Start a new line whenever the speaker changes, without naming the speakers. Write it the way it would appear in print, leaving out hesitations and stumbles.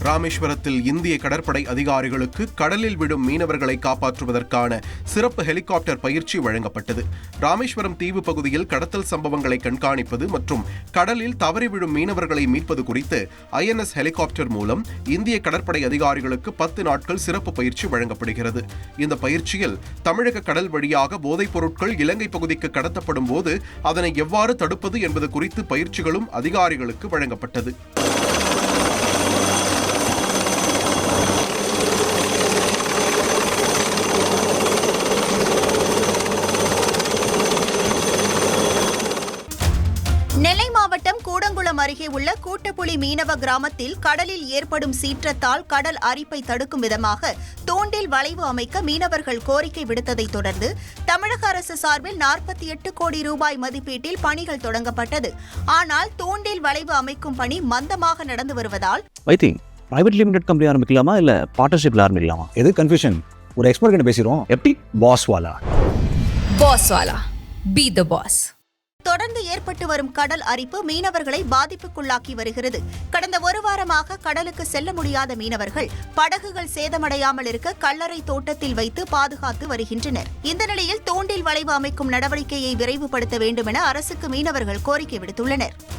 ராமேஸ்வரத்தில் இந்திய கடற்படை அதிகாரிகளுக்கு கடலில் விடும் மீனவர்களை காப்பாற்றுவதற்கான சிறப்பு ஹெலிகாப்டர் பயிற்சி வழங்கப்பட்டது. ராமேஸ்வரம் தீவு பகுதியில் கடத்தல் சம்பவங்களை கண்காணிப்பது மற்றும் கடலில் தவறி விடும் மீனவர்களை மீட்பது குறித்து INS ஹெலிகாப்டர் மூலம் இந்திய கடற்படை அதிகாரிகளுக்கு 10 நாட்கள் சிறப்பு பயிற்சி வழங்கப்படுகிறது. இந்த பயிற்சியில் தமிழக கடல் வழியாக போதைப் பொருட்கள் இலங்கை பகுதிக்கு கடத்தப்படும் போது அதனை எவ்வாறு தடுப்பது என்பது குறித்து பயிற்சிகளும் அதிகாரிகளுக்கு வழங்கப்பட்டது.
நெல்லை மாவட்டம் கூடங்குளம் அருகே உள்ள கூட்டப்புலி மீனவ கிராமத்தில் கடலில் ஏற்படும் சீற்றத்தால் கடல் அரிப்பை தடுக்கும் விதமாக தூண்டில் வளைவு அமைக்க மீனவர்கள் கோரிக்கை விடுத்ததை தொடர்ந்து தமிழக அரசு சார்பில் 48 கோடி ரூபாய் மதிப்பீட்டில் பணிகள் தொடங்கப்பட்டது. ஆனால் தூண்டில் வளைவு அமைக்கும் பணி மந்தமாக நடந்து வருவதால்
பிரைவேட் லிமிடெட் கம்பெனி ஆரம்பிக்கலாமா இல்ல பார்ட்னர்ஷிப்ல ஆரம்பிக்கலாமா?
எது கன்ஃபியூஷன்? ஒரு எக்ஸ்பர்ட் கிட்ட பேசிரோம். எப்படி? பாஸ்வாலா
பி தி பாஸ்.
தொடர்ந்து ஏற்பட்டு வரும் கடல் அரிப்பு மீனவர்களை பாதிப்புக்குள்ளாக்கி வருகிறது. கடந்த ஒரு வாரமாக கடலுக்கு செல்ல முடியாத மீனவர்கள் படகுகள் சேதமடையாமல் இருக்க கல்லறை தோட்டத்தில் வைத்து பாதுகாத்து வருகின்றனர். இந்த நிலையில் தூண்டில் வளைவு அமைக்கும் நடவடிக்கையை விரைவுபடுத்த வேண்டும் என அரசுக்கு மீனவர்கள் கோரிக்கை விடுத்துள்ளனர்.